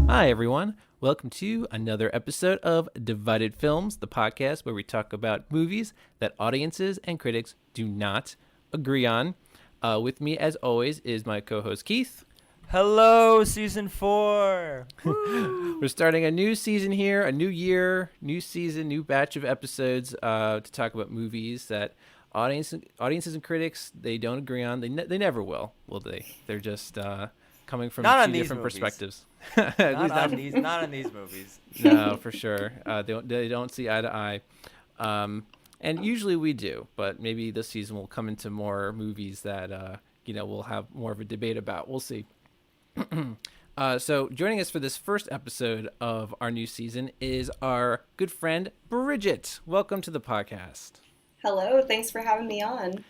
Hi, everyone. Welcome to another episode of Divided Films, the podcast where we talk about movies that audiences and critics do not agree on. With me, as always, is my co-host, Keith. Hello, season 4. We're starting a new season here, a new year, new season, new batch of episodes to talk about movies that audiences and critics, they don't agree on. They never will they? They're just coming from two different perspectives. Not on these movies. No, for sure. They don't see eye to eye. And usually we do, but maybe this season we'll come into more movies that we'll have more of a debate about. We'll see. So joining us for this first episode of our new season is our good friend Bridget. Welcome to the podcast. Hello, thanks for having me on.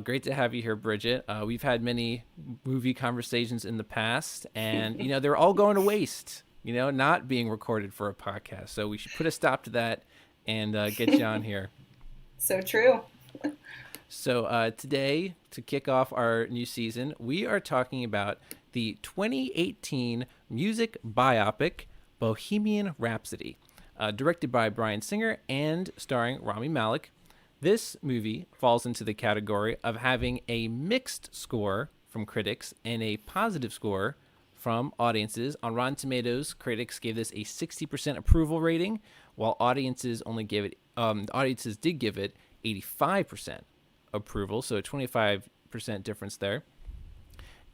Great to have you here, Bridget. We've had many movie conversations in the past, and they're all going to waste, not being recorded for a podcast. So we should put a stop to that and get you on here. So true. So today, to kick off our new season, we are talking about the 2018 music biopic Bohemian Rhapsody, directed by Bryan Singer and starring Rami Malek. This movie falls into the category of having a mixed score from critics and a positive score from audiences. On Rotten Tomatoes, critics gave this a 60% approval rating, while audiences did give it 85% approval, so a 25% difference there.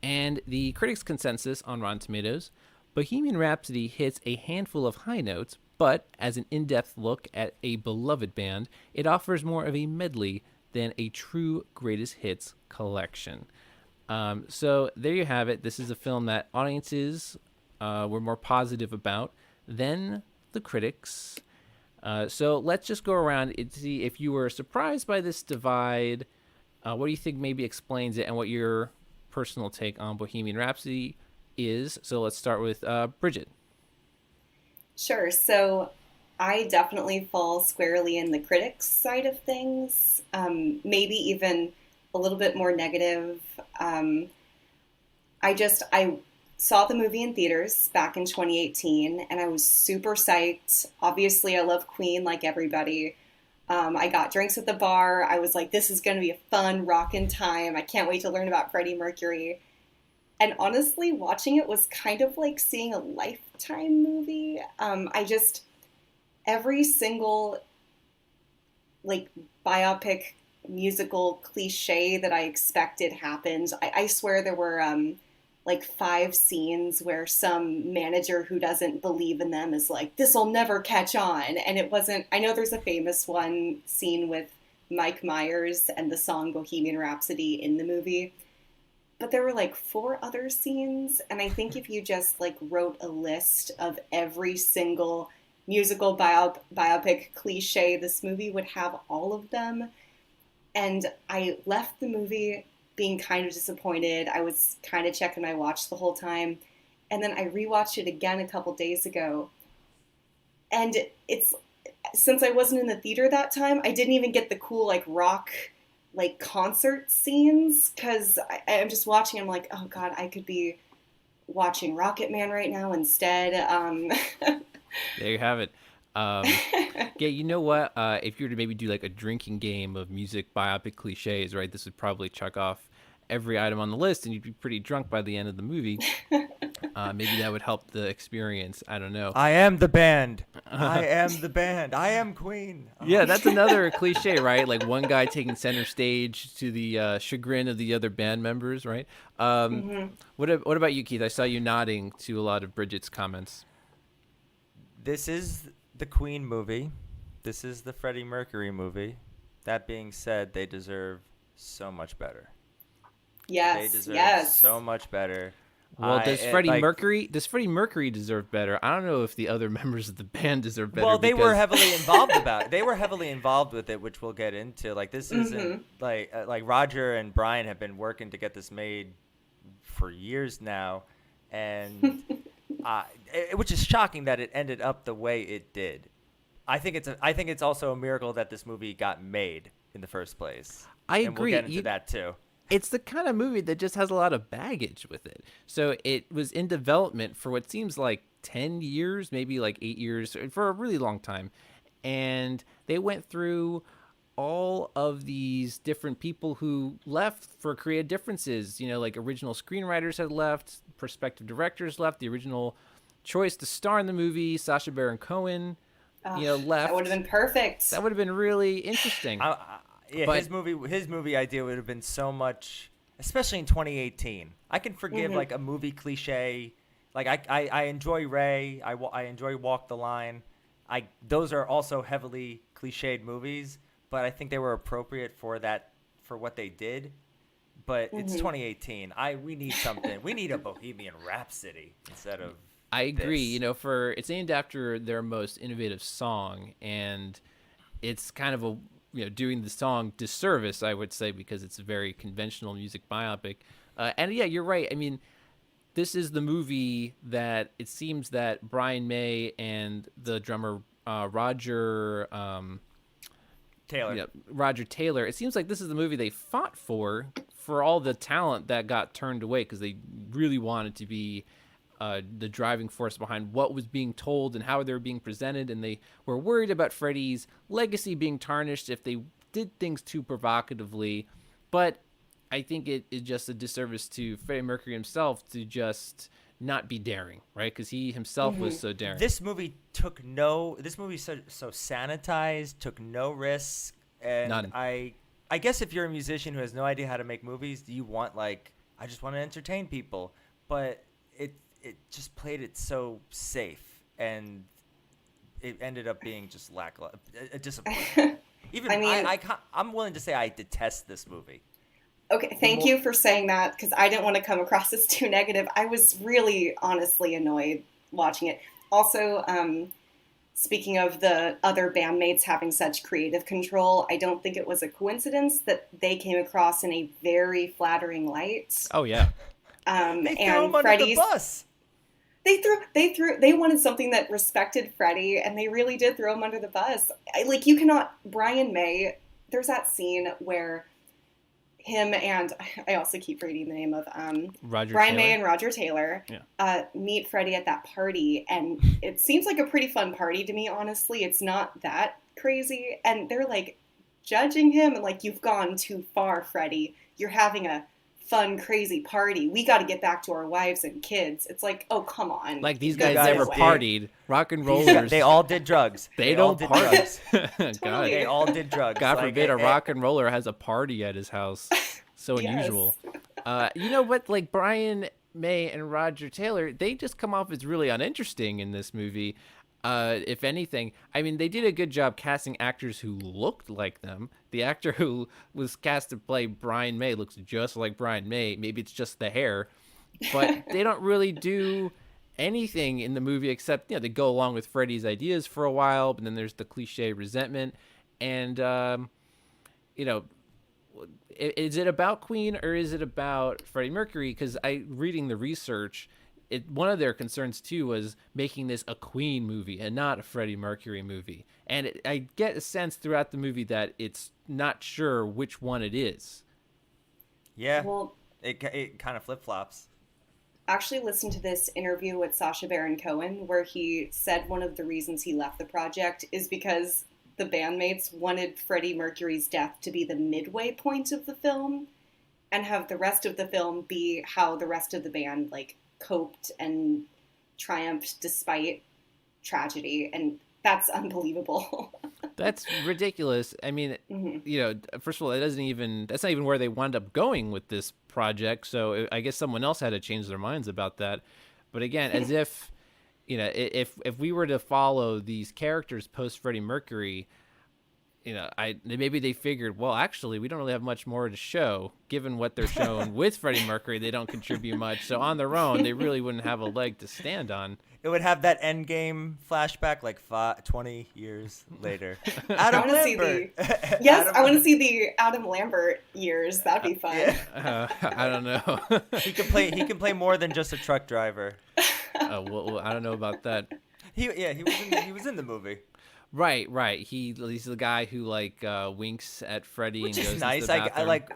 And the critics' consensus on Rotten Tomatoes, Bohemian Rhapsody hits a handful of high notes, but as an in-depth look at a beloved band, it offers more of a medley than a true greatest hits collection. So there you have it. This is a film that audiences were more positive about than the critics. So let's just go around and see if you were surprised by this divide. What do you think maybe explains it, and what your personal take on Bohemian Rhapsody is? So let's start with Bridget. Sure. So I definitely fall squarely in the critics side of things, maybe even a little bit more negative. I saw the movie in theaters back in 2018, and I was super psyched. Obviously, I love Queen like everybody. I got drinks at the bar. I was like, this is going to be a fun, rockin' time. I can't wait to learn about Freddie Mercury. And honestly, watching it was kind of like seeing a Lifetime movie. Every single like biopic musical cliche that I expected happened. I swear there were like 5 scenes where some manager who doesn't believe in them is like, this'll never catch on. And it wasn't. I know there's a famous one scene with Mike Myers and the song Bohemian Rhapsody in the movie. But there were like 4 other scenes, and I think if you just like wrote a list of every single musical biopic cliche, this movie would have all of them. And I left the movie being kind of disappointed. I was kind of checking my watch the whole time, and then I rewatched it again a couple days ago. And it's, since I wasn't in the theater that time, I didn't even get the cool like rock like concert scenes, because I'm just watching. I'm like, oh god, I could be watching Rocket Man right now instead. There you have it. Yeah, you know what? If you were to maybe do like a drinking game of music biopic cliches, right? This would probably check off every item on the list, and you'd be pretty drunk by the end of the movie. Maybe that would help the experience. I don't know. I am the band. I am the band. I am Queen. Oh. Yeah, that's another cliche, right? Like one guy taking center stage to the chagrin of the other band members, right? What about you, Keith? I saw you nodding to a lot of Bridget's comments. This is the Queen movie. This is the Freddie Mercury movie. That being said, they deserve so much better. Yes, they deserve so much better. Well, does Freddie Mercury deserve better? I don't know if the other members of the band deserve better. Well, they were heavily involved They were heavily involved with it, which we'll get into. Like this isn't like Roger and Brian have been working to get this made for years now, and which is shocking that it ended up the way it did. I think it's also a miracle that this movie got made in the first place. I And we'll agree. get into that too. It's the kind of movie that just has a lot of baggage with it. So it was in development for what seems like 10 years, maybe like 8 years, for a really long time. And they went through all of these different people who left for creative differences. You know, like original screenwriters had left, prospective directors left, the original choice to star in the movie, Sacha Baron Cohen, left. That would have been perfect. That would have been really interesting. Yeah, But- his movie idea would have been so much, especially in 2018. I can forgive like a movie cliche, like I enjoy Ray, I enjoy Walk the Line. Those are also heavily cliched movies, but I think they were appropriate for what they did. But it's 2018. We need something. We need a Bohemian Rhapsody instead of. I agree. this. It's named after their most innovative song, and it's kind of doing the song disservice, I would say, because it's a very conventional music biopic. And yeah, you're right. I mean, this is the movie that it seems that Brian May and the drummer Roger Taylor. Roger Taylor. It seems like this is the movie they fought for all the talent that got turned away because they really wanted to be the driving force behind what was being told and how they were being presented, and they were worried about Freddie's legacy being tarnished if they did things too provocatively. But I think it is just a disservice to Freddie Mercury himself to just not be daring, right? Because he himself was so daring. This movie so sanitized, took no risks, and None. I guess if you're a musician who has no idea how to make movies, you want I just want to entertain people, but it just played it so safe, and it ended up being just lackluster, disappointing. Even I'm willing to say I detest this movie. Okay, thank you for saying that, because I didn't want to come across as too negative. I was really honestly annoyed watching it. Also, speaking of the other bandmates having such creative control, I don't think it was a coincidence that they came across in a very flattering light. Oh yeah. They threw him under the bus. They wanted something that respected Freddie, and they really did throw him under the bus. Brian May, there's that scene where him and, I also keep reading the name of Brian May and Roger Taylor meet Freddie at that party, and it seems like a pretty fun party to me, honestly. It's not that crazy, and they're like judging him and like, you've gone too far, Freddie. You're having a fun, crazy party. We got to get back to our wives and kids. It's like, oh, come on. Like, these guys never partied. Rock and rollers. They all did drugs. They don't party. Totally. They all did drugs. God forbid a rock and roller has a party at his house. So unusual. You know what? Like, Brian May and Roger Taylor, they just come off as really uninteresting in this movie. If anything, I mean, they did a good job casting actors who looked like them. The actor who was cast to play Brian May looks just like Brian May. Maybe it's just the hair, but they don't really do anything in the movie except, they go along with Freddie's ideas for a while, but then there's the cliche resentment. And, is it about Queen or is it about Freddie Mercury? Because reading the research, one of their concerns too was making this a Queen movie and not a Freddie Mercury movie. And I get a sense throughout the movie that it's not sure which one it is. Yeah, well, it kind of flip-flops. Actually listened to this interview with Sacha Baron Cohen where he said one of the reasons he left the project is because the bandmates wanted Freddie Mercury's death to be the midway point of the film and have the rest of the film be how the rest of the band coped and triumphed despite tragedy, and that's unbelievable. That's ridiculous. I mean, first of all, that's not even where they wound up going with this project. So I guess someone else had to change their minds about that. But again, as if, if we were to follow these characters post Freddie Mercury, maybe they figured, well, actually, we don't really have much more to show. Given what they're shown with Freddie Mercury, they don't contribute much. So on their own, they really wouldn't have a leg to stand on. It would have that Endgame flashback 20 years later. Adam Lambert. I want to see the Adam Lambert years. That'd be fun. I don't know. He can play more than just a truck driver. Well, I don't know about that. He was in the movie. Right. He's the guy who like winks at Freddie and Which is goes into nice. the I bathroom. like,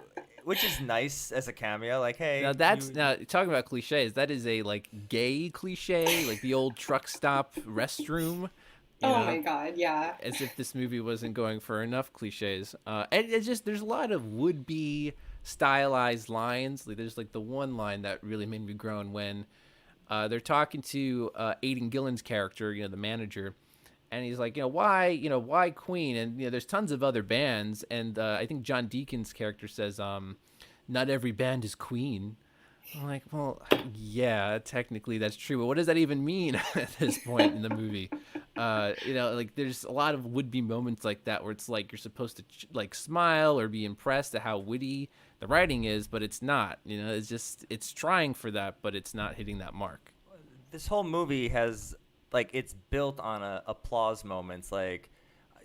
which is nice as a cameo. Like, Now hey, that's now talking about cliches. That is a like gay cliche, like the old truck stop restroom. You Oh know, my God, yeah. as if this movie wasn't going for enough cliches. And it's just there's a lot of would-be stylized lines. Like, there's like the one line that really made me groan when they're talking to Aidan Gillen's character, the manager, and he's like, why Queen? And there's tons of other bands, and I think John Deacon's character says, not every band is Queen. I'm like, well, yeah, technically that's true, but what does that even mean at this point in the movie? Like there's a lot of would-be moments like that where it's like you're supposed to like smile or be impressed at how witty the writing is, but it's not. It's trying for that, but it's not hitting that mark. this whole movie has like it's built on applause moments. Like,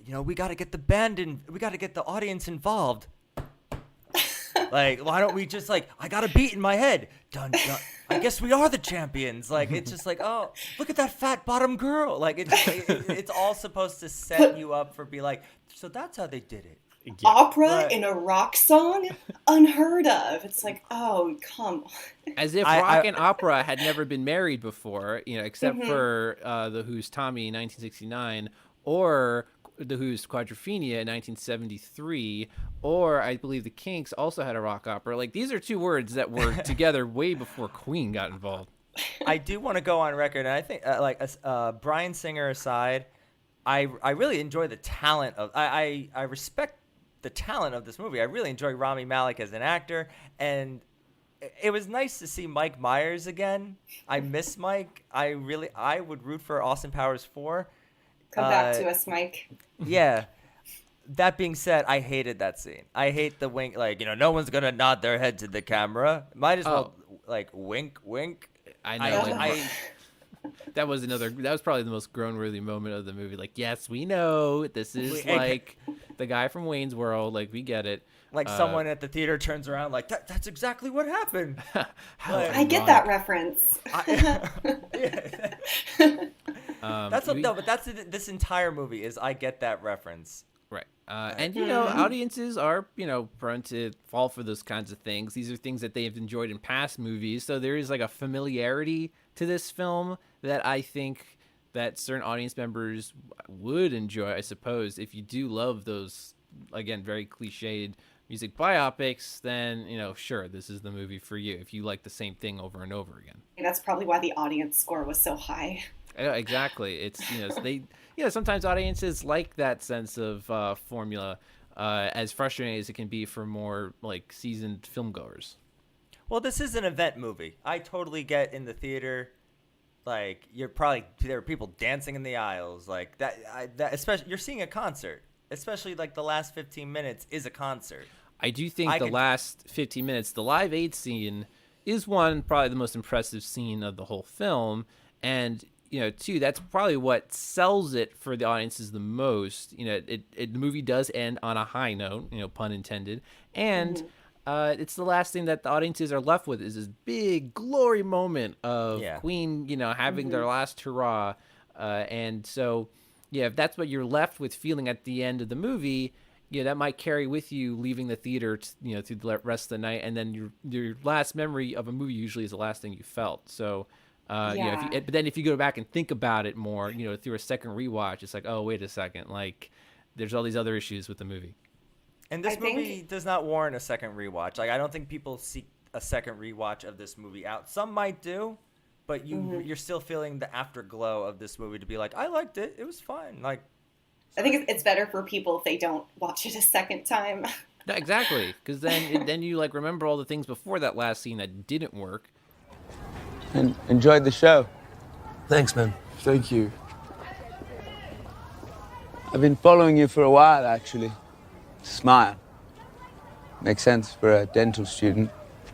we got to get the band in, we got to get the audience involved. Like, why don't we just like, I got a beat in my head. Dun, dun. I guess we are the champions. Like, it's just like, oh, look at that fat bottom girl. Like, it's all supposed to set you up for be like, so that's how they did it. Yeah. Opera in a rock song? Unheard of. It's like, oh, come on. As if rock and opera had never been married before, except for The Who's Tommy in 1969, or The Who's Quadrophenia in 1973, or I believe the Kinks also had a rock opera. Like, these are two words that were together way before Queen got involved. I do want to go on record, and I think, Bryan Singer aside, I really enjoy the talent of, I respect the talent of this movie. I really enjoy Rami Malek as an actor, and it was nice to see Mike Myers again. I miss Mike. I would root for Austin Powers 4. Come back to us, Mike. Yeah. That being said, I hated that scene. I hate the wink. Like, no one's going to nod their head to the camera. Might as well, like, wink, wink. I know. That was probably the most groan-worthy moment of the movie. Like, yes, we know this is like the guy from Wayne's World. Like, we get it. Like, someone at the theater turns around like, that's exactly what happened. I get that reference. This entire movie is I get that reference. Right. And, audiences are, prone to fall for those kinds of things. These are things that they have enjoyed in past movies. So there is like a familiarity to this film that I think that certain audience members would enjoy, I suppose. If you do love those, again, very cliched music biopics, then, sure, this is the movie for you. If you like the same thing over and over again. And that's probably why the audience score was so high. Exactly. It's, sometimes audiences like that sense of formula, as frustrating as it can be for more like seasoned filmgoers. Well, this is an event movie. I totally get in the theater, like there are people dancing in the aisles, like that. Especially you're seeing a concert, especially like the last 15 minutes is a concert. I do think last 15 minutes, the Live Aid scene is probably the most impressive scene of the whole film, and two, that's probably what sells it for the audiences the most. The movie does end on a high note, pun intended, and it's the last thing that the audiences are left with is this big glory moment of Queen, having their last hurrah, and so if that's what you're left with feeling at the end of the movie, that might carry with you leaving the theater, through the rest of the night, and then your last memory of a movie usually is the last thing you felt. So. But then if you go back and think about it more, through a second rewatch, it's like, oh, wait a second, like there's all these other issues with the movie. And this movie does not warrant a second rewatch. Like, I don't think people seek a second rewatch of this movie out. Some might do, but you're still feeling the afterglow of this movie to be like, I liked it. It was fun. Like, I think it's better for people if they don't watch it a second time. No, exactly, because then you like remember all the things before that last scene that didn't work. And enjoyed the show. Thanks, man. Thank you. I've been following you for a while, actually. Smile. Makes sense for a dental student.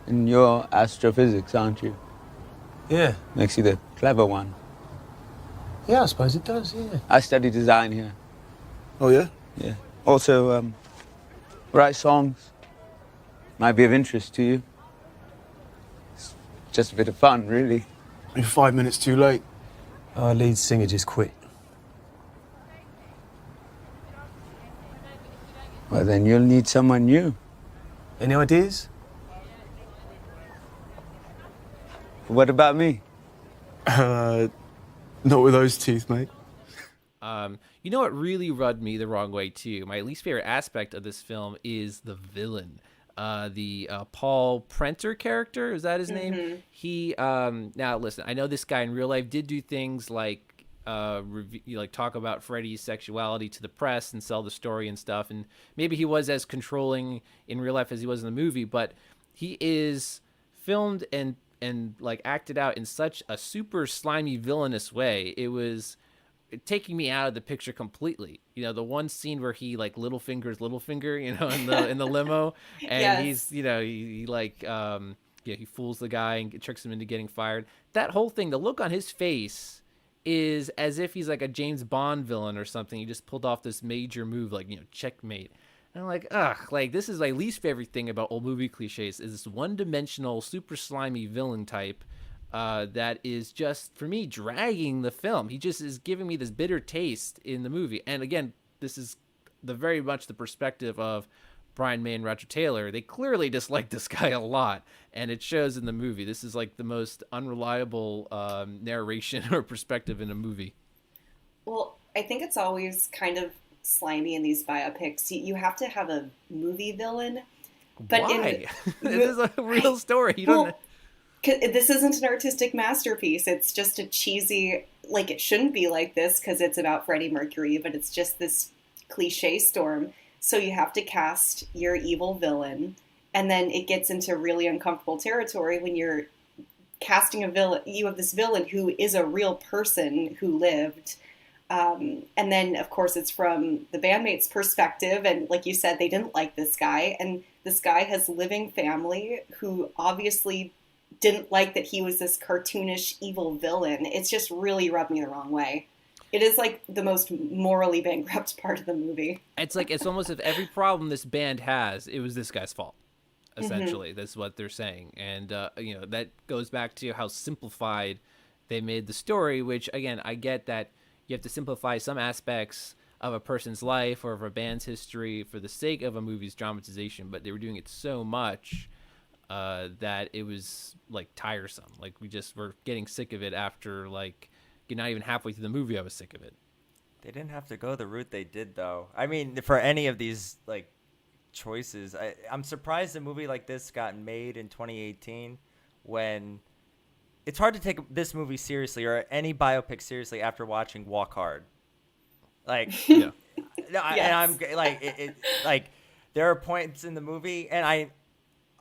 And you're astrophysics, aren't you? Yeah. Makes you the clever one. Yeah, I suppose it does, yeah. I study design here. Oh, yeah? Yeah. Also, write songs. Might be of interest to you. Just a bit of fun, really. You're 5 minutes too late. Our lead singer just quit. Well, then you'll need someone new. Any ideas? What about me? Not with those teeth, mate. You know what really rubbed me the wrong way too? My least favorite aspect of this film is the villain. The Paul Prenter character, is that his name? He now listen, I know this guy in real life did do things like talk about Freddie's sexuality to the press and sell the story and stuff, and maybe he was as controlling in real life as he was in the movie, but he is filmed and like acted out in such a super slimy villainous way. It was taking me out of the picture completely. You know, the one scene where he like Littlefinger, you know, in the limo, and Yes. he's, you know, he fools the guy and tricks him into getting fired. That whole thing, the look on his face is as if he's like a James Bond villain or something. He just pulled off this major move, like, you know, checkmate. And I'm like, ugh, like this is my least favorite thing about old movie cliches is this one-dimensional, super slimy villain type that is just, for me, dragging the film. He just is giving me this bitter taste in the movie. And again, this is very much the perspective of Brian May and Roger Taylor. They clearly dislike this guy a lot, and it shows in the movie. This is like the most unreliable narration or perspective in a movie. Well, I think it's always kind of slimy in these biopics. You have to have a movie villain. But why? This is a real story. You don't. This isn't an artistic masterpiece. It's just a cheesy, like it shouldn't be like this because it's about Freddie Mercury, but it's just this cliche storm. So you have to cast your evil villain, and then it gets into really uncomfortable territory when you're casting a villain. You have this villain who is a real person who lived. And then, of course, it's from the bandmates' perspective. And like you said, they didn't like this guy. And this guy has living family who obviously didn't like that he was this cartoonish evil villain. It's just really rubbed me the wrong way. It is like the most morally bankrupt part of the movie. It's like, it's almost as if every problem this band has, it was this guy's fault. Essentially, that's what they're saying. And, you know, that goes back to how simplified they made the story, which, again, I get that you have to simplify some aspects of a person's life or of a band's history for the sake of a movie's dramatization, but they were doing it so much that it was like tiresome. Like we just were getting sick of it after like not even halfway through the movie. I was sick of it. They didn't have to go the route they did, though. I mean, for any of these like choices, I'm surprised a movie like this got made in 2018 when it's hard to take this movie seriously or any biopic seriously after watching Walk Hard. Like, Yeah. no, and I'm like, like there are points in the movie, and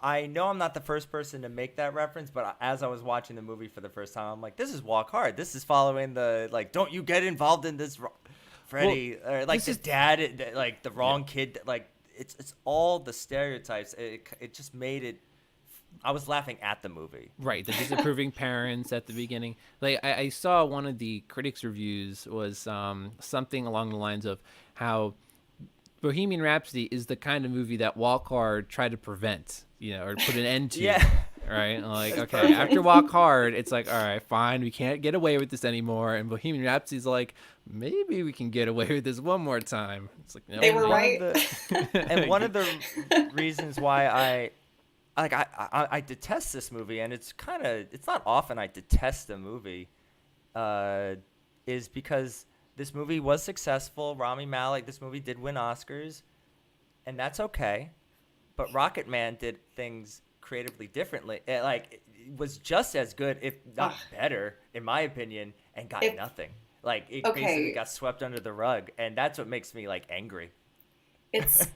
I know I'm not the first person to make that reference, but as I was watching the movie for the first time, I'm like, this is Walk Hard. This is following the, like, don't you get involved in this, Freddie, or like this dad, like the wrong kid, like it's all the stereotypes. It just made it. I was laughing at the movie. Right, the disapproving parents at the beginning. Like I saw one of the critics' reviews was something along the lines of how Bohemian Rhapsody is the kind of movie that Walk Hard tried to prevent, you know, or put an end to. Yeah. Right? Like, okay, after Walk Hard, it's like, all right, fine, we can't get away with this anymore. And Bohemian Rhapsody's like, maybe we can get away with this one more time. It's like, no, They were right. And one of the reasons why I detest this movie, and it's not often I detest a movie, is because this movie was successful. Rami Malek, this movie did win Oscars, and that's okay. But Rocket Man did things creatively differently. It was just as good, if not better, in my opinion, and got nothing. Like, it basically got swept under the rug, and that's what makes me, like, angry. It's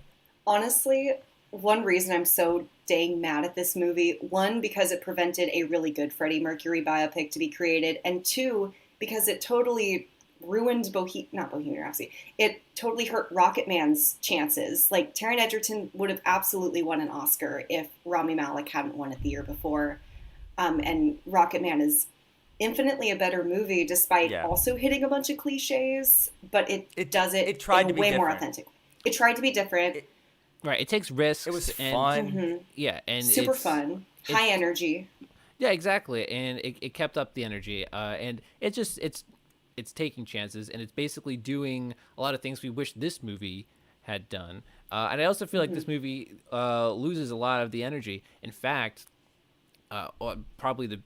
honestly one reason I'm so dang mad at this movie. One, because it prevented a really good Freddie Mercury biopic to be created, and two, because it totally ruined not Bohemian Rhapsody. It totally hurt Rocket Man's chances. Like, Taron Egerton would have absolutely won an Oscar if Rami Malek hadn't won it the year before. And Rocket Man is infinitely a better movie, despite also hitting a bunch of cliches. But it does it tried to be way more different. authentic. It tried to be different. Right, it takes risks. It was and, fun. Yeah, and Super fun. High energy. Yeah, exactly, and it kept up the energy, and it's taking chances, and it's basically doing a lot of things we wish this movie had done. And I also feel like this movie loses a lot of the energy. In fact, probably the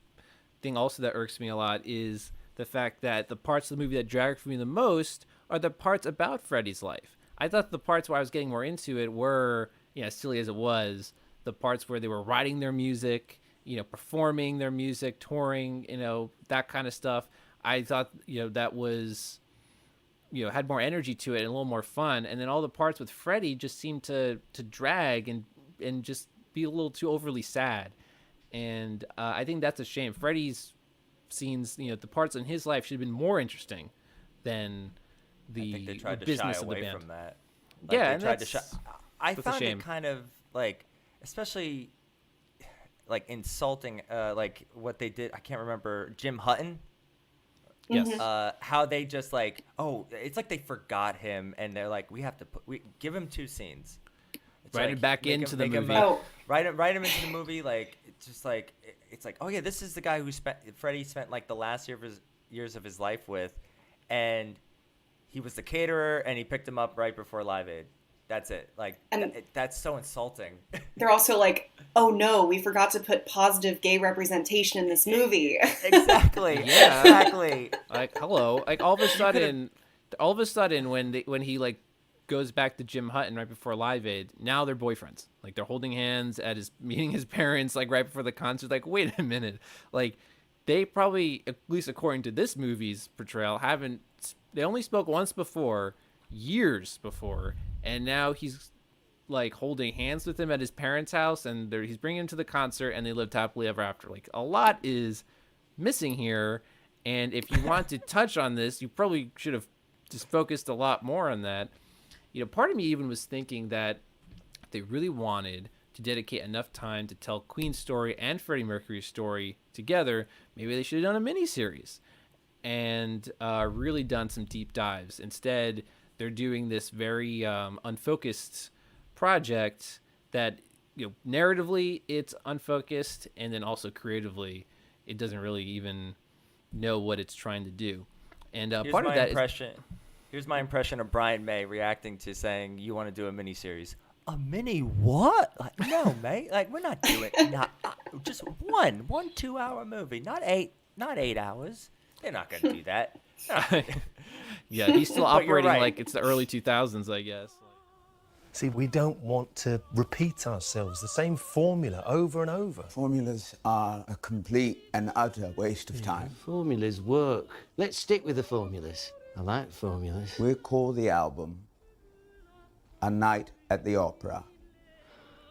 thing also that irks me a lot is the fact that the parts of the movie that drag for me the most are the parts about Freddie's life. I thought the parts where I was getting more into it were, as silly as it was, the parts where they were writing their music, performing their music, touring, that kind of stuff. I thought, that was, had more energy to it and a little more fun. And then all the parts with Freddie just seemed to drag and just be a little too overly sad. And I think that's a shame. Freddie's scenes, the parts in his life should have been more interesting than I think they tried to business shy of the away band. from that. Yeah, they and tried to that's I a found shame. it kind of like, especially like insulting, like what they did. I can't remember Jim Hutton. Yes. How they just like, it's like they forgot him, and they're like, we give him 2 scenes. It's Write like, it back make into him- the make him, movie. write him into the movie. Like it's just like it's like, oh yeah, this is the guy who Freddie spent like the last years of his life with, and he was the caterer, and he picked him up right before Live Aid. That's it. Like that's so insulting. They're also like, oh no, we forgot to put positive gay representation in this movie. Exactly. Yeah. Exactly. Like, hello. Like all of a sudden when he like goes back to Jim Hutton right before Live Aid, now they're boyfriends. Like they're holding hands at meeting his parents like right before the concert. Like, wait a minute. Like they probably, at least according to this movie's portrayal, they only spoke once before, years before, and now he's like holding hands with him at his parents' house, and he's bringing him to the concert, and they lived happily ever after. Like a lot is missing here, and if you want to touch on this, you probably should have just focused a lot more on that. Part of me even was thinking that if they really wanted to dedicate enough time to tell Queen's story and Freddie Mercury's story together, maybe they should have done a miniseries and really done some deep dives. Instead, they're doing this very unfocused project that, narratively it's unfocused, and then also creatively it doesn't really even know what it's trying to do. And part of that Here's my impression of Brian May reacting to saying, you want to do a miniseries. A mini what? Like, no, mate. Like, we're not doing just one 2-hour movie, not 8 hours. They're not going to do that. Yeah, he's still But you're operating right. like it's the early 2000s, I guess. See, we don't want to repeat ourselves, the same formula over and over. Formulas are a complete and utter waste of time. Formulas work. Let's stick with the formulas. I like formulas. We call the album A Night at the Opera.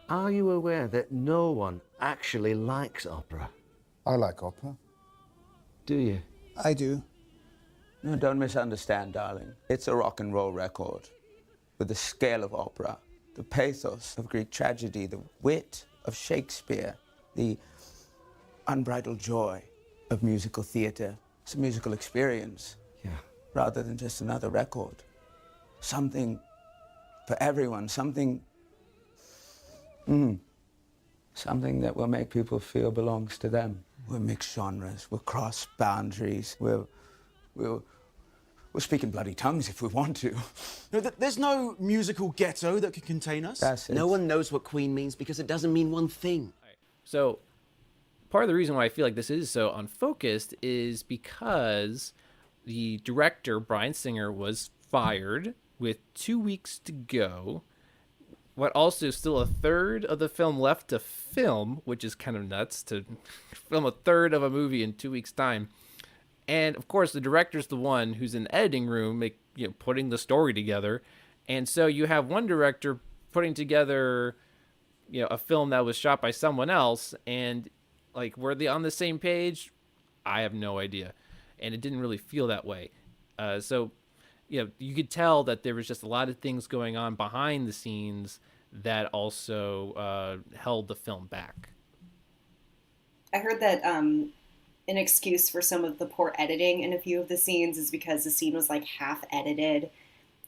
Are you aware that no one actually likes opera? I like opera. Do you? I do. No, don't misunderstand, darling. It's a rock and roll record with the scale of opera, the pathos of Greek tragedy, the wit of Shakespeare, the unbridled joy of musical theater. It's a musical experience. Yeah. Rather than just another record. Something for everyone, something that will make people feel belongs to them. We'll mix genres, we'll cross boundaries, we'll speak in bloody tongues if we want to. No, there's no musical ghetto that could contain us. That's it. No one knows what Queen means because it doesn't mean one thing. So part of the reason why I feel like this is so unfocused is because the director, Bryan Singer, was fired with 2 weeks to go, but also still a third of the film left to film, which is kind of nuts to film a third of a movie in 2 weeks' time. And of course, the director's the one who's in the editing room, putting the story together. And so you have one director putting together, a film that was shot by someone else, and like, were they on the same page? I have no idea. And it didn't really feel that way. So you could tell that there was just a lot of things going on behind the scenes that also held the film back. I heard that an excuse for some of the poor editing in a few of the scenes is because the scene was like half edited,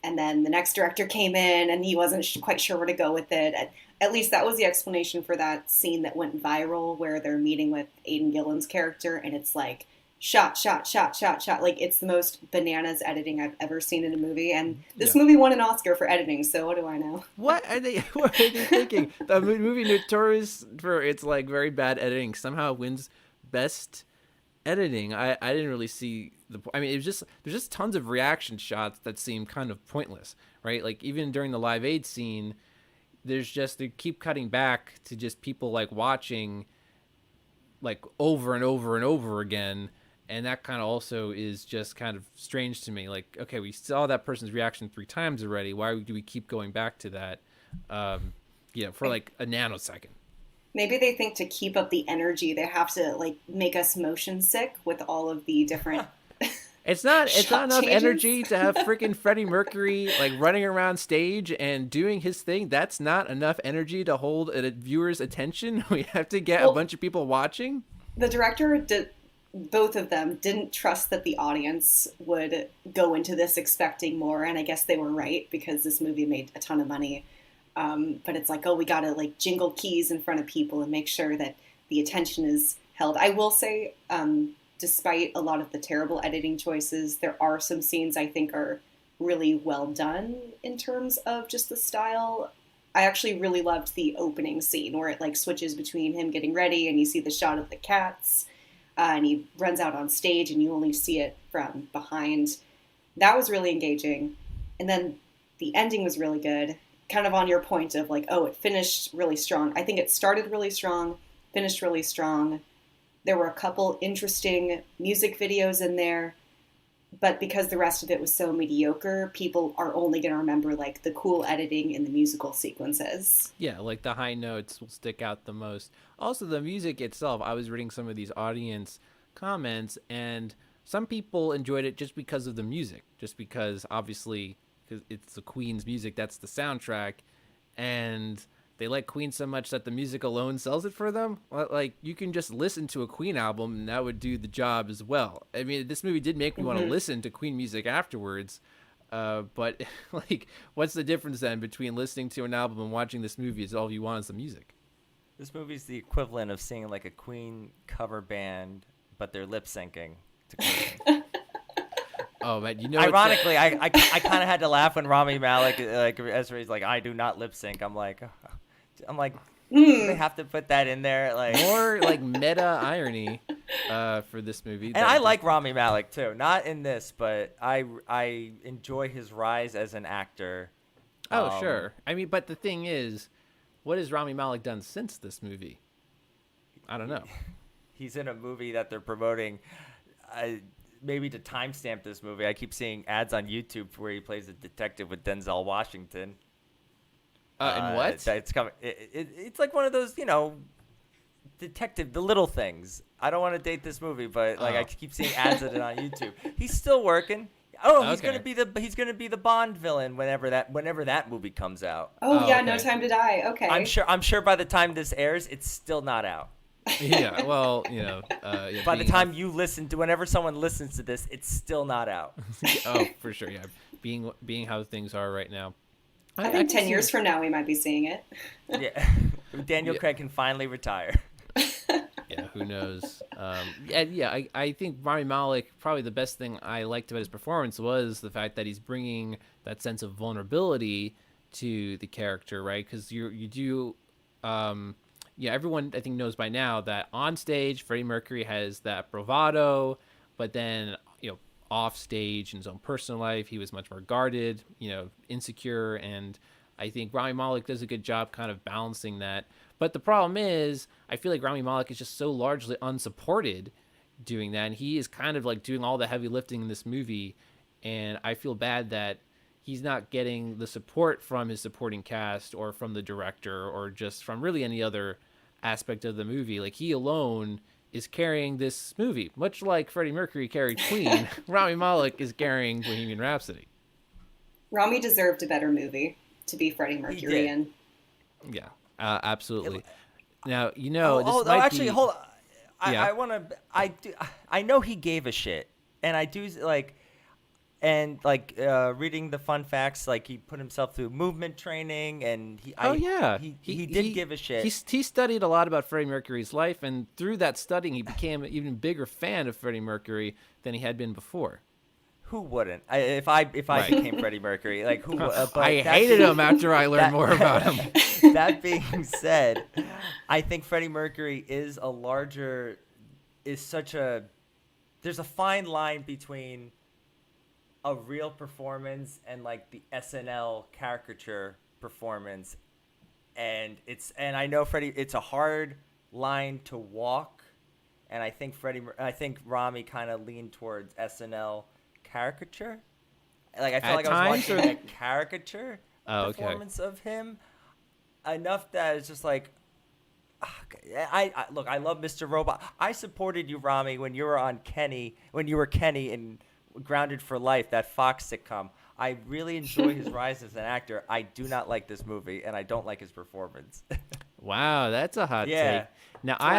and then the next director came in and he wasn't quite sure where to go with it. At least that was the explanation for that scene that went viral where they're meeting with Aidan Gillen's character, and it's like shot, shot, shot, shot, shot. Like, it's the most bananas editing I've ever seen in a movie. And this movie won an Oscar for editing, so what do I know? What are they thinking? The movie notorious for its like very bad editing somehow wins best editing. I didn't really see I mean, it was just there's just tons of reaction shots that seem kind of pointless, right? Like even during the Live Aid scene, there's just they keep cutting back to just people like watching like over and over and over again, and that kind of also is just kind of strange to me. Like, okay, we saw that person's reaction 3 times already. Why do we keep going back to that? For like a nanosecond. Maybe they think to keep up the energy, they have to like make us motion sick with all of the different. It's not enough changes. energy to have freaking Freddie Mercury like running around stage and doing his thing. That's not enough energy to hold a viewer's attention. We have to get a bunch of people watching. The director did. Both of them didn't trust that the audience would go into this expecting more, and I guess they were right because this movie made a ton of money. But it's like, oh, we gotta like jingle keys in front of people and make sure that the attention is held. I will say, despite a lot of the terrible editing choices, there are some scenes I think are really well done in terms of just the style. I actually really loved the opening scene where it like switches between him getting ready and you see the shot of the cats. And he runs out on stage and you only see it from behind. That was really engaging. And then the ending was really good. Kind of on your point of like, oh, it finished really strong. I think it started really strong, finished really strong. There were a couple interesting music videos in there. But because the rest of it was so mediocre, people are only going to remember like the cool editing in the musical sequences. Yeah, like the high notes will stick out the most. Also, the music itself, I was reading some of these audience comments, and some people enjoyed it just because of the music, just because obviously because it's the Queen's music, that's the soundtrack, and they like Queen so much that the music alone sells it for them. Like, you can just listen to a Queen album and that would do the job as well. I mean, this movie did make me want to listen to Queen music afterwards. But like, what's the difference then between listening to an album and watching this movie? Is all you want is the music? This movie's the equivalent of seeing like a Queen cover band, but they're lip syncing to Queen. Oh man, you know. Ironically, I kind of had to laugh when Rami Malek like Ezra's like, I do not lip sync. I'm like, do they have to put that in there? Like more like meta irony for this movie. And I like Rami Malek too. Not in this, but I enjoy his rise as an actor. Oh sure. I mean, but the thing is, what has Rami Malek done since this movie? I don't know. He's in a movie that they're promoting. Maybe to timestamp this movie, I keep seeing ads on YouTube where he plays a detective with Denzel Washington. And what? It's coming. It's like one of those, detective, the little things. I don't want to date this movie, but like I keep seeing ads of it on YouTube. He's still working. Oh, he's gonna be the Bond villain whenever that movie comes out. Oh yeah, okay. No Time to Die. Okay. I'm sure by the time this airs, it's still not out. Yeah, well, by the time whenever someone listens to this, it's still not out. Oh, for sure, yeah. Being how things are right now. I think 10 years from now we might be seeing it. Yeah, Daniel Craig can finally retire. Yeah, who knows? I think Rami Malek, probably the best thing I liked about his performance was the fact that he's bringing that sense of vulnerability to the character, right? Because you do. Everyone I think knows by now that on stage Freddie Mercury has that bravado, but then off stage in his own personal life he was much more guarded, insecure, and I think Rami Malek does a good job kind of balancing that. But the problem is I feel like Rami Malek is just so largely unsupported doing that, and he is kind of like doing all the heavy lifting in this movie, and I feel bad that he's not getting the support from his supporting cast or from the director or just from really any other aspect of the movie. Like, he alone is carrying this movie, much like Freddie Mercury carried Queen. Rami Malek is carrying Bohemian Rhapsody. Rami deserved a better movie to be Freddie Mercury in. Yeah, absolutely. Now actually, hold on. Yeah. I know he gave a shit, and I do like. And like reading the fun facts, like he put himself through movement training, and he did give a shit. He studied a lot about Freddie Mercury's life, and through that studying, he became an even bigger fan of Freddie Mercury than he had been before. Who wouldn't? If I became Freddie Mercury, like who? But I hated him after I learned more about him. That being said, I think Freddie Mercury is such a. There's a fine line between a real performance and like the SNL caricature performance, and I know Freddie. It's a hard line to walk, and I think Rami kind of leaned towards SNL caricature. Like I feel like I was watching a caricature performance of him enough that it's just like. I look. I love Mr. Robot. I supported you, Rami, when you were Kenny in Grounded for Life, that Fox sitcom. I really enjoy his rise as an actor. I do not like this movie, and I don't like his performance. Wow, that's a hot take. Now, I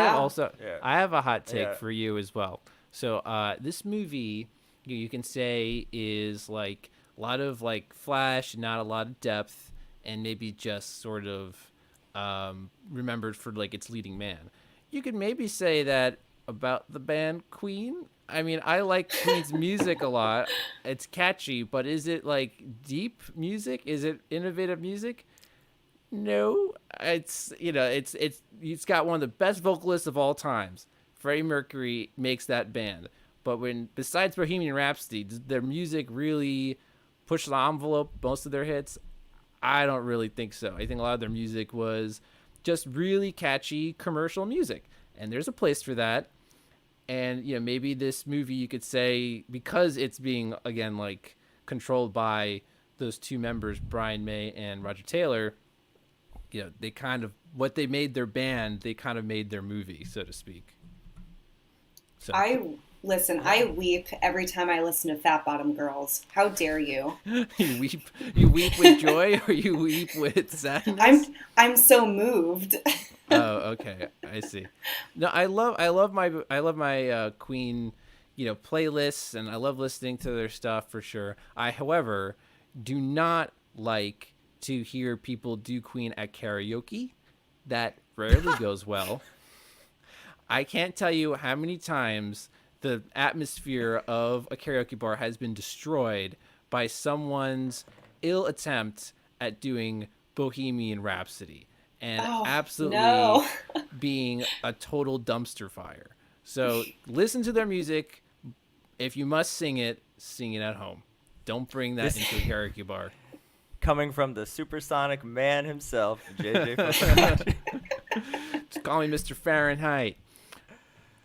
have a hot take for you as well. So this movie, you can say, is like a lot of like flash, not a lot of depth, and maybe just sort of remembered for like its leading man. You could maybe say that about the band Queen. I mean, I like Queen's music a lot. It's catchy, but is it like deep music? Is it innovative music? No, it's it's got one of the best vocalists of all times. Freddie Mercury makes that band. But besides Bohemian Rhapsody, does their music really push the envelope? Most of their hits, I don't really think so. I think a lot of their music was just really catchy commercial music, and there's a place for that. And maybe this movie, you could say, because it's being again like controlled by those two members, Brian May and Roger Taylor, they kind of what they made their band, they kind of made their movie, so to speak. So I weep every time I listen to Fat Bottom Girls. How dare you? You weep with joy, or you weep with sadness? I'm so moved. Oh, okay, I see. No, I love my Queen, playlists, and I love listening to their stuff for sure. I, however, do not like to hear people do Queen at karaoke. That rarely goes well. I can't tell you how many times the atmosphere of a karaoke bar has been destroyed by someone's ill attempt at doing Bohemian Rhapsody. And absolutely being a total dumpster fire. So listen to their music. If you must sing it at home. Don't bring that into a karaoke bar. Coming from the supersonic man himself, JJ. Just call me Mr. Fahrenheit.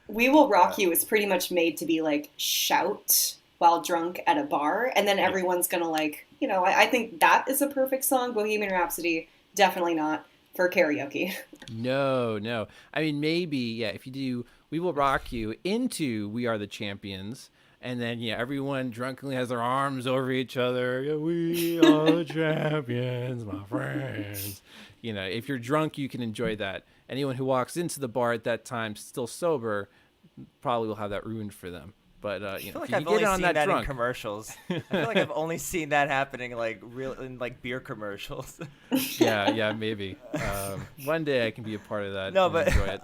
We Will Rock You is pretty much made to be like shout while drunk at a bar, and then everyone's gonna like, I think that is a perfect song. Bohemian Rhapsody, definitely not for karaoke. No. I mean, maybe, if you do We Will Rock You into We Are the Champions, and then, everyone drunkenly has their arms over each other. Yeah, we are the champions, my friends. If you're drunk, you can enjoy that. Anyone who walks into the bar at that time still sober probably will have that ruined for them. But I feel like I've only seen that in commercials. I feel like I've only seen that happening in beer commercials. yeah, maybe. One day I can be a part of that. No, but enjoy it.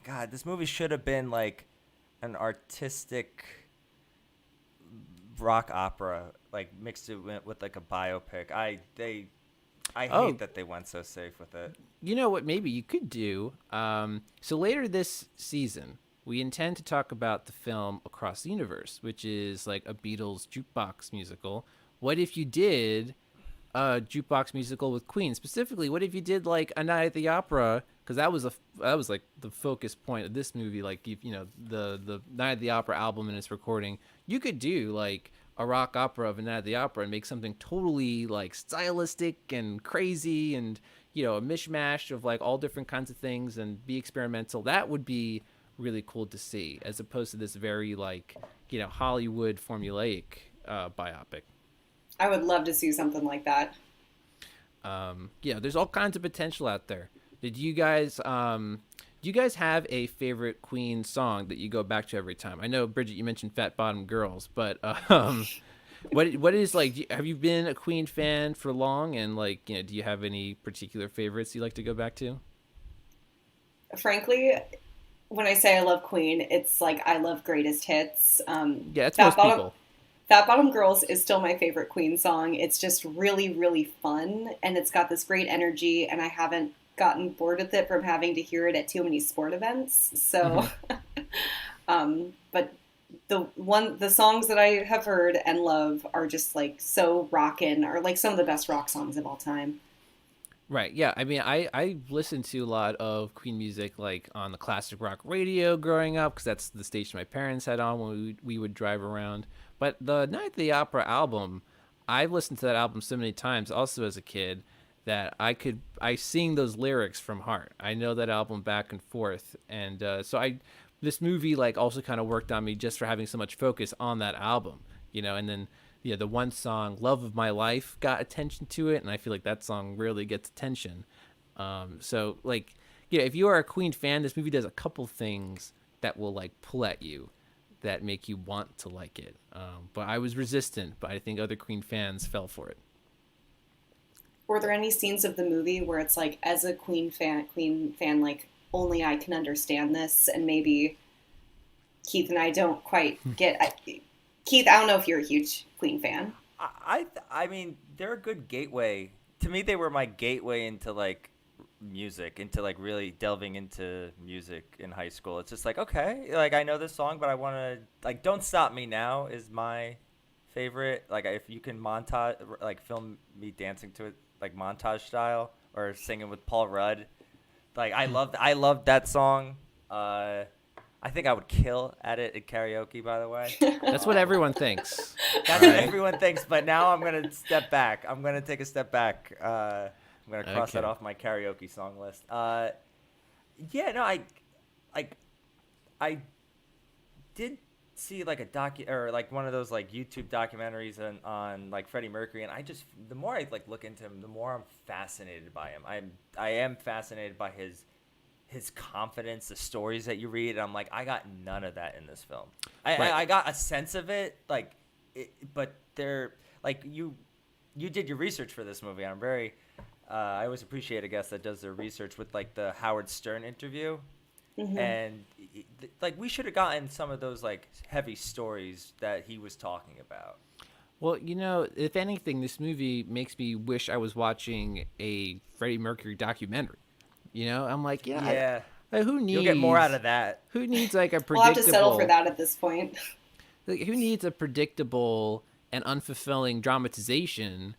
God, this movie should have been like an artistic rock opera, like mixed it with like a biopic. I hate that they went so safe with it. You know what? Maybe you could do. So later this season, we intend to talk about the film Across the Universe, which is like a Beatles jukebox musical. What if you did a jukebox musical with Queen? Specifically, what if you did like A Night at the Opera? Because that was like the focus point of this movie. Like the Night at the Opera album and its recording. You could do like a rock opera of A Night at the Opera and make something totally like stylistic and crazy and a mishmash of like all different kinds of things and be experimental. That would be really cool to see, as opposed to this very like Hollywood formulaic biopic. I would love to see something like that. There's all kinds of potential out there. Did you guys Do you guys have a favorite Queen song that you go back to every time? I know, Bridget, you mentioned Fat Bottom Girls, but what is like? Have you been a Queen fan for long? And like, do you have any particular favorites you like to go back to? Frankly, when I say I love Queen, it's like I love greatest hits. Yeah, it's Fat most Bottom, people. Fat Bottom Girls is still my favorite Queen song. It's just really, really fun, and it's got this great energy, and I haven't gotten bored with it from having to hear it at too many sport events. So, but the songs that I have heard and love are just like so rockin', are like some of the best rock songs of all time. Right. Yeah. I mean, I listened to a lot of Queen music like on the classic rock radio growing up because that's the station my parents had on when we would drive around. But the Night at the Opera album, I've listened to that album so many times also as a kid that I sing those lyrics from heart. I know that album back and forth. And this movie like also kind of worked on me just for having so much focus on that album, and then the one song, Love of My Life, got attention to it, and I feel like that song rarely gets attention. So, like, if you are a Queen fan, this movie does a couple things that will, like, pull at you that make you want to like it. But I was resistant, but I think other Queen fans fell for it. Were there any scenes of the movie where it's like, as a Queen fan, like, only I can understand this, and maybe Keith and I don't quite get... Keith, I don't know if you're a huge Queen fan. I mean, they're a good gateway. To me, they were my gateway into like music, into like really delving into music in high school. It's just like, okay, like I know this song, but I want to like Don't Stop Me Now is my favorite. Like if you can montage, like film me dancing to it, like montage style, or singing with Paul Rudd. Like I love that song. I think I would kill at it at karaoke, by the way. That's what everyone thinks. That's what everyone thinks, but now I'm going to step back. I'm going to take a step back. I'm going to cross that off my karaoke song list. Yeah, no, I did see like or like one of those like YouTube documentaries on like Freddie Mercury, and the more I like look into him, the more I'm fascinated by him. I am fascinated by his confidence, the stories that you read, and I'm like, I got none of that in this film. I got a sense of it, but they're like you did your research for this movie. I'm very, I always appreciate a guest that does their research with like the Howard Stern interview, and like we should have gotten some of those like heavy stories that he was talking about. Well, if anything, this movie makes me wish I was watching a Freddie Mercury documentary. I'm like, yeah. Who needs? You'll get more out of that. Who needs like a predictable? We'll have to settle for that at this point. Like, who needs a predictable and unfulfilling dramatization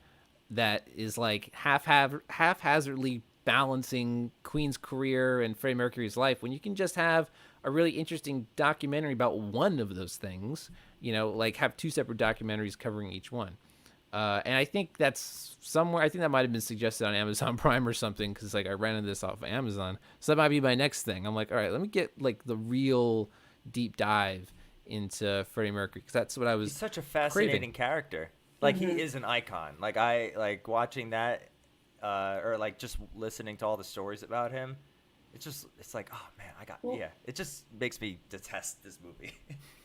that is like haphazardly balancing Queen's career and Freddie Mercury's life when you can just have a really interesting documentary about one of those things? Like have two separate documentaries covering each one. And I think that's somewhere. I think that might have been suggested on Amazon Prime or something because like I rented this off of Amazon, so that might be my next thing. I'm like, all right, let me get like the real deep dive into Freddie Mercury because that's what I was. He's such a fascinating craving. Character. Like he is an icon. Like I like watching that, or like just listening to all the stories about him. It's like, oh man, It just makes me detest this movie.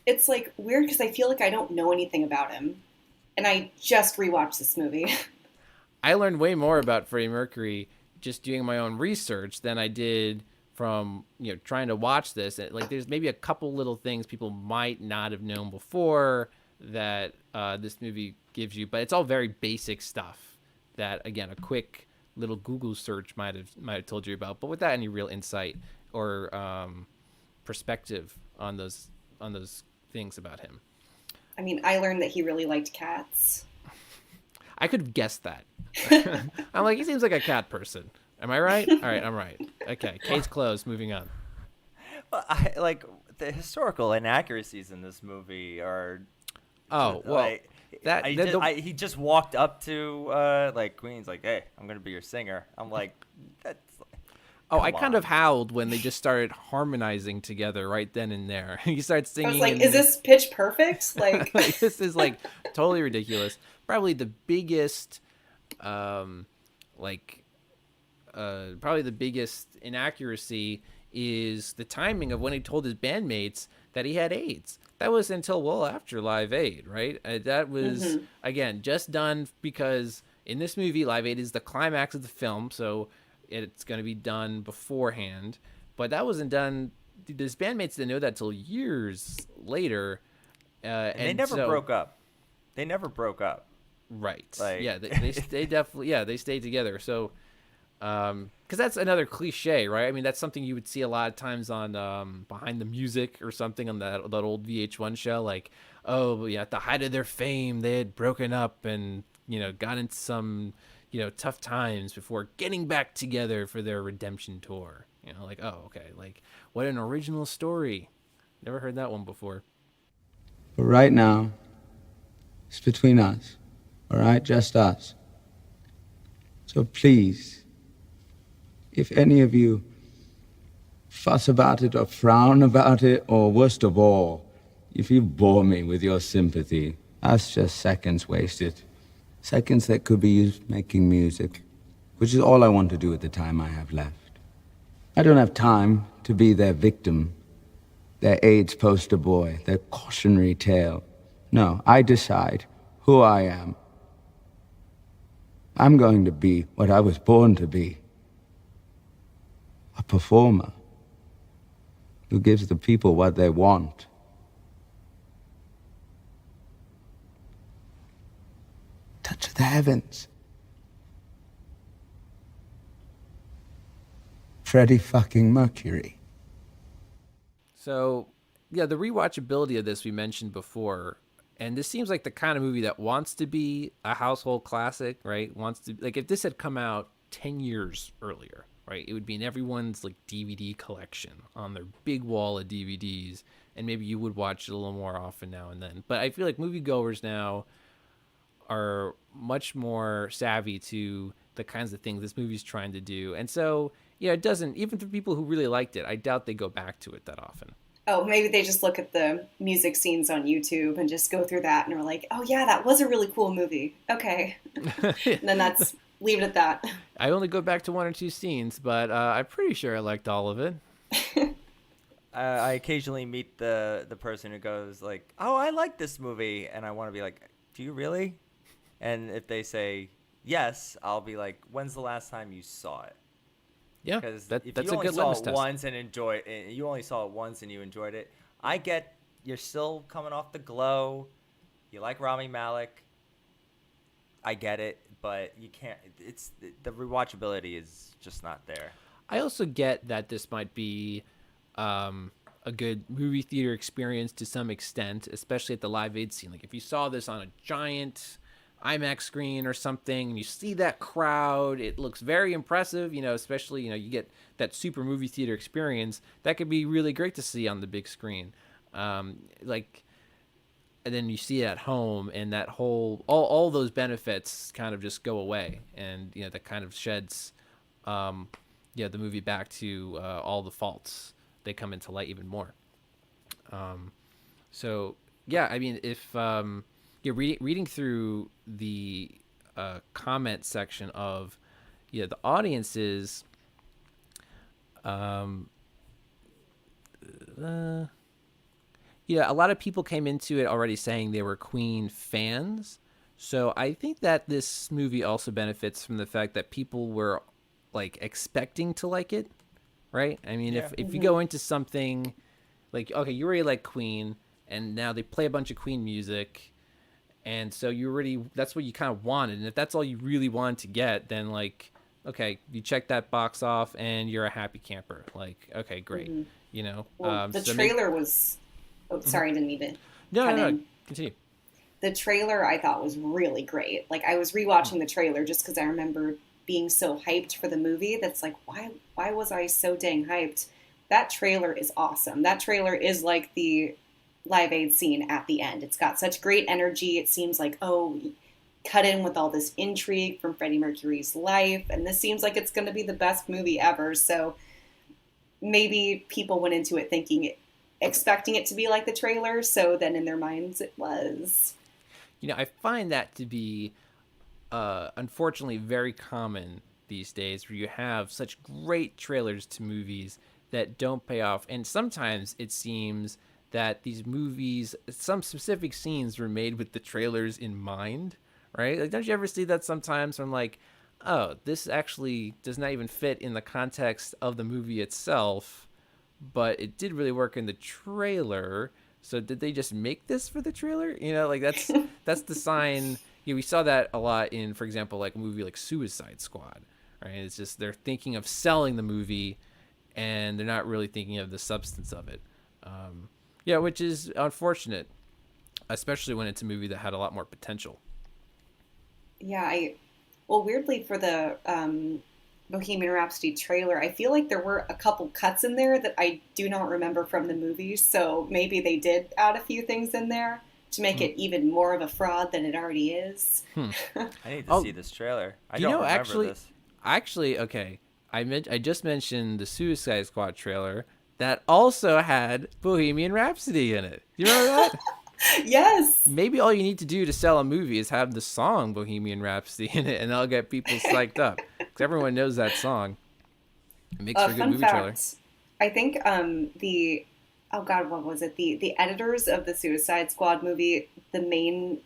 It's like weird because I feel like I don't know anything about him. And I just rewatched this movie. I learned way more about Freddie Mercury just doing my own research than I did from trying to watch this. And like, there's maybe a couple little things people might not have known before that this movie gives you, but it's all very basic stuff that again a quick little Google search might have told you about, but without any real insight or perspective on those things about him. I mean, I learned that he really liked cats. I could have guessed that. I'm like, he seems like a cat person. Am I right? All right, I'm right. Okay, case closed. Moving on. Well, I like the historical inaccuracies in this movie are. Oh well, like, he just walked up to like Queen's like, hey, I'm gonna be your singer. I'm like, that's. I kind of howled when they just started harmonizing together right then and there. You start singing. I was like, is this Pitch Perfect? Like, like this is like totally ridiculous. Probably the biggest, probably the biggest inaccuracy is the timing of when he told his bandmates that he had AIDS. That was until well after Live Aid, right? That was, again, just done because in this movie, Live Aid is the climax of the film, so it's going to be done beforehand. But that wasn't done. His bandmates didn't know that till years later. And they never broke up. They never broke up. Right. Like... Yeah, they definitely, they stayed together. So, because that's another cliche, right? I mean, that's something you would see a lot of times on Behind the Music or something on that old VH1 show. Like, oh, yeah, at the height of their fame, they had broken up and, got into some, tough times before getting back together for their redemption tour. Like, oh, okay. Like, what an original story. Never heard that one before. But right now, it's between us, all right? Just us. So please, if any of you fuss about it or frown about it, or worst of all, if you bore me with your sympathy, that's just seconds wasted. Seconds that could be used making music, which is all I want to do with the time I have left. I don't have time to be their victim, their AIDS poster boy, their cautionary tale. No, I decide who I am. I'm going to be what I was born to be. A performer who gives the people what they want. Touch of the heavens. Freddie fucking Mercury. So, yeah, the rewatchability of this we mentioned before, and this seems like the kind of movie that wants to be a household classic, right? Wants to, like, if this had come out 10 years earlier, right, it would be in everyone's like DVD collection on their big wall of DVDs, and maybe you would watch it a little more often now and then. But I feel like moviegoers now are much more savvy to the kinds of things this movie's trying to do, and so it doesn't, even for people who really liked it, I doubt they go back to it that often. Oh, maybe they just look at the music scenes on YouTube and just go through that and are like, oh yeah, that was a really cool movie. Okay. And then leave it at that. I only go back to one or two scenes, but I'm pretty sure I liked all of it. I occasionally meet the person who goes like, oh, I like this movie. And I want to be like, do you really? And if they say yes, I'll be like, when's the last time you saw it? Yeah, because that's if a you only good saw litmus it test. once and you only saw it once and you enjoyed it, I get you're still coming off the glow. You like Rami Malek. I get it, but you can't. It's the rewatchability is just not there. I also get that this might be a good movie theater experience to some extent, especially at the Live Aid scene. Like if you saw this on a giant IMAX screen or something, and you see that crowd, it looks very impressive, especially, you get that super movie theater experience. That could be really great to see on the big screen. And then you see it at home, and that whole, all those benefits kind of just go away. And, that kind of sheds, the movie back to all the faults. They come into light even more. So, yeah, I mean, if... reading through the comment section of the audiences, a lot of people came into it already saying they were Queen fans. So I think that this movie also benefits from the fact that people were like expecting to like it, right? I mean, if you go into something like, okay, you already like Queen, and now they play a bunch of Queen music. And so that's what you kind of wanted. And if that's all you really wanted to get, then like, okay, you check that box off and you're a happy camper. Like, okay, great. Well, the trailer was, sorry, I didn't mean to. No, continue. The trailer I thought was really great. Like I was rewatching the trailer just because I remember being so hyped for the movie. That's like, why was I so dang hyped? That trailer is awesome. That trailer is like the Live Aid scene at the end. It's got such great energy. It seems like, cut in with all this intrigue from Freddie Mercury's life, and this seems like it's going to be the best movie ever. So maybe people went into it expecting it to be like the trailer, so then in their minds it was. I find that to be unfortunately very common these days, where you have such great trailers to movies that don't pay off. And sometimes it seems that these movies, some specific scenes were made with the trailers in mind, right? Like, don't you ever see that sometimes from like, oh, this actually does not even fit in the context of the movie itself, but it did really work in the trailer. So did they just make this for the trailer? You know, like that's the sign. We saw that a lot in, for example, like a movie like Suicide Squad, right? It's just they're thinking of selling the movie, and they're not really thinking of the substance of it. Which is unfortunate, especially when it's a movie that had a lot more potential. Yeah, weirdly for the Bohemian Rhapsody trailer, I feel like there were a couple cuts in there that I do not remember from the movie, so maybe they did add a few things in there to make it even more of a fraud than it already is. I need to see this trailer. I don't remember this. Actually, okay, I just mentioned the Suicide Squad trailer that also had Bohemian Rhapsody in it. You remember that? Yes. Maybe all you need to do to sell a movie is have the song Bohemian Rhapsody in it, and that'll get people psyched up. Because everyone knows that song. It makes for a good movie trailer. I think what was it? The editors of the Suicide Squad movie, the main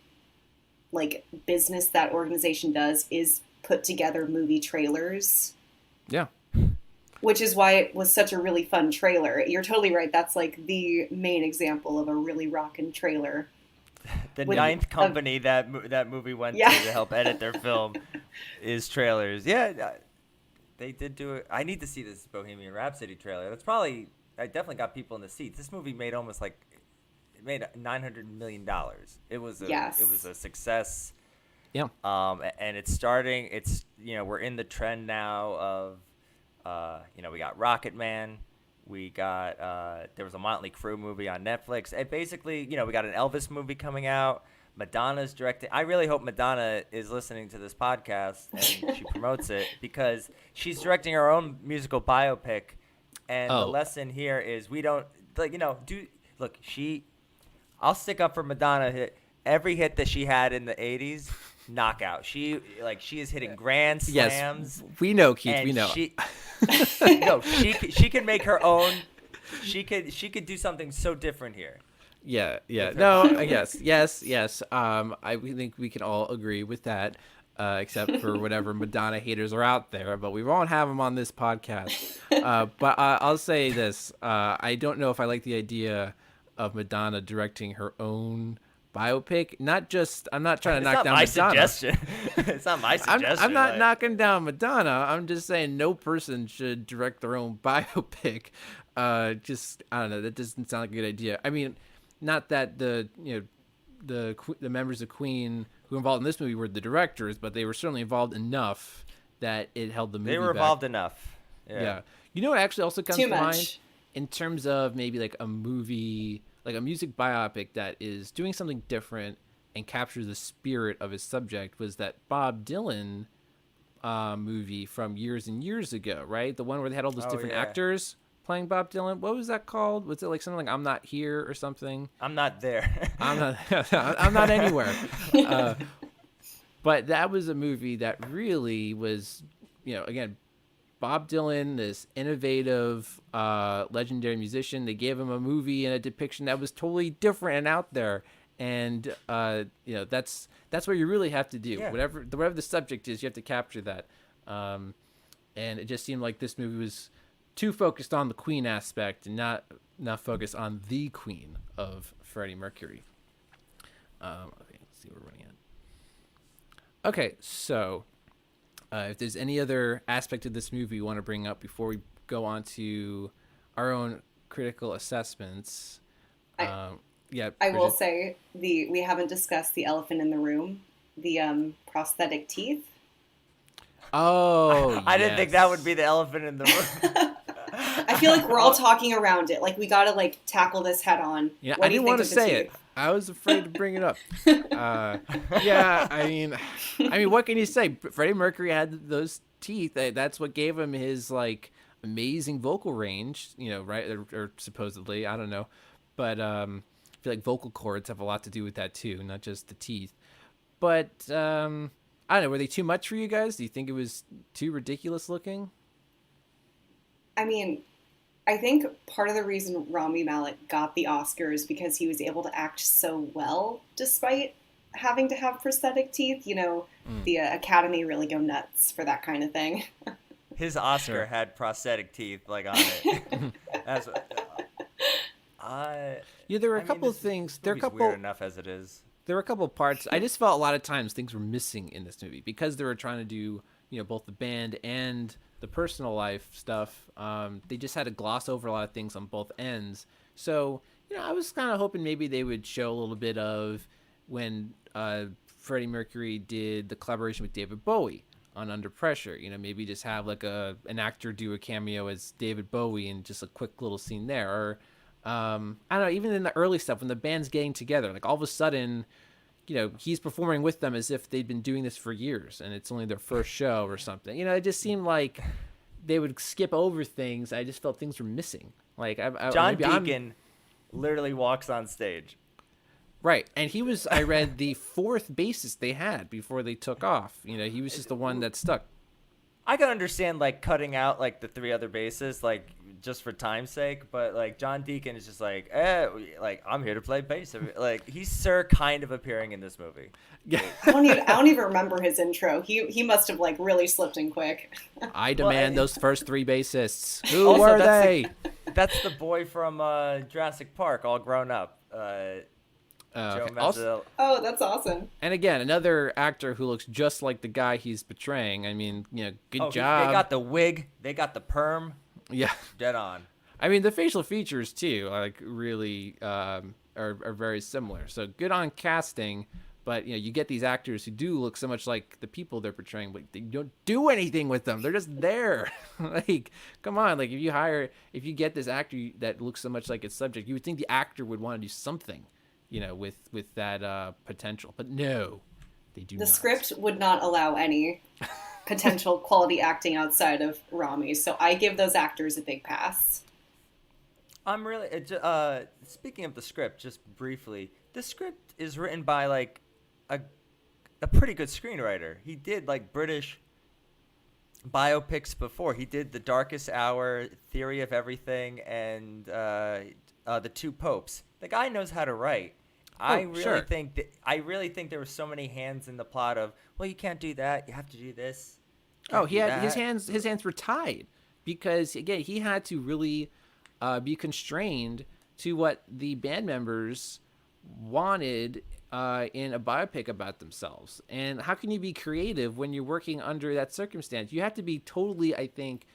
business that organization does is put together movie trailers. Yeah. Which is why it was such a really fun trailer. You're totally right. That's like the main example of a really rockin' trailer. The ninth company that movie went to help edit their film is trailers. Yeah, they did do it. I need to see this Bohemian Rhapsody trailer. I definitely got people in the seats. This movie made it made $900 million. It was a success. Yeah. And it's starting. We're in the trend now of. We got Rocket Man. We got there was a Motley Crue movie on Netflix. And basically, we got an Elvis movie coming out. Madonna's directing. I really hope Madonna is listening to this podcast and she promotes it, because she's directing her own musical biopic. And the lesson here is we don't I'll stick up for Madonna. Every hit that she had in the 80s, knockout. She is hitting grand slams. Yes, we know, Keith. We know. She could make her own. She could do something so different here. Yeah. No, yes. I think we can all agree with that, except for whatever Madonna haters are out there. But we won't have them on this podcast. But I'll say this: I don't know if I like the idea of Madonna directing her own biopic. I'm not trying to knock down Madonna. It's not my suggestion. I'm not knocking down Madonna. I'm just saying no person should direct their own biopic. I don't know. That doesn't sound like a good idea. I mean, not that the members of Queen who were involved in this movie were the directors, but they were certainly involved enough that it held the movie They were back. involved enough. Yeah. You know what actually also comes Too to much. mind in terms of maybe like a movie, like a music biopic that is doing something different and captures the spirit of its subject, was that Bob Dylan movie from years and years ago, right? The one where they had all those different actors playing Bob Dylan. What was that called? Was it like something like I'm Not Here or something? I'm not there. I'm not anywhere. But that was a movie that really was, again, Bob Dylan, this innovative, legendary musician. They gave him a movie and a depiction that was totally different and out there. And that's what you really have to do. Yeah. Whatever the subject is, you have to capture that. And it just seemed like this movie was too focused on the Queen aspect and not focused on the Queen of Freddie Mercury. Okay, let's see what we're running at. Okay, so if there's any other aspect of this movie you want to bring up before we go on to our own critical assessments. I Bridget. will say we haven't discussed the elephant in the room, the prosthetic teeth. Oh, I didn't think that would be the elephant in the room. I feel like we're all talking around it. Like, we got to tackle this head on. Yeah, What I do you didn't want to think of the say teeth? it. I was afraid to bring it up. I mean, what can you say? Freddie Mercury had those teeth. That's what gave him his amazing vocal range. Right? Or supposedly, I don't know, but I feel like vocal cords have a lot to do with that too, not just the teeth. But I don't know. Were they too much for you guys? Do you think it was too ridiculous looking? I mean, I think part of the reason Rami Malek got the Oscar is because he was able to act so well despite having to have prosthetic teeth. You know, the Academy really go nuts for that kind of thing. His Oscar had prosthetic teeth like on it. That's what, Yeah, there were a couple of things. There are a couple weird enough as it is. There were a couple of parts. I just felt a lot of times things were missing in this movie because they were trying to do, you know, both the band and the personal life stuff. They just had to gloss over a lot of things on both ends. So, you know, I was kind of hoping maybe they would show a little bit of when Freddie Mercury did the collaboration with David Bowie on Under Pressure. You know, maybe just have like an actor do a cameo as David Bowie and just a quick little scene there. Or I don't know, even in the early stuff when the band's getting together, like all of a sudden, you know, he's performing with them as if they'd been doing this for years and it's only their first show or something. You know, it just seemed like they would skip over things. I just felt things were missing. Like John Deacon literally walks on stage. Right. And he was, I read, the fourth bassist they had before they took off. You know, he was just the one that stuck. I can understand like cutting out like the three other bassists, like just for time's sake, but like John Deacon is just like, like I'm here to play bass. Like he's Sir kind of appearing in this movie. Yeah. I don't even remember his intro. He must have like really slipped in quick. I demand those first three bassists. Who Also, were they? That's the boy from Jurassic Park, all grown up. Joe Manganiello. Oh, that's awesome. And again, another actor who looks just like the guy he's portraying. I mean, you know, good job. They got the wig. They got the perm. Yeah. Dead on. I mean, the facial features, too, like really are very similar. So good on casting. But, you know, you get these actors who do look so much like the people they're portraying, but they don't do anything with them. They're just there. Like, come on. Like, if you get this actor that looks so much like its subject, you would think the actor would want to do something, you know, with that potential. But no, they do not. The script would not allow any potential quality acting outside of Rami, so I give those actors a big pass. I'm really speaking of the script, just briefly. The script is written by like a pretty good screenwriter. He did like British biopics before. He did The Darkest Hour, Theory of Everything, and The Two Popes. The guy knows how to write. I really think there were so many hands in the plot of, well, you can't do that. You have to do this. His hands were tied because again he had to really be constrained to what the band members wanted in a biopic about themselves. And how can you be creative when you're working under that circumstance? You have to be totally, I think,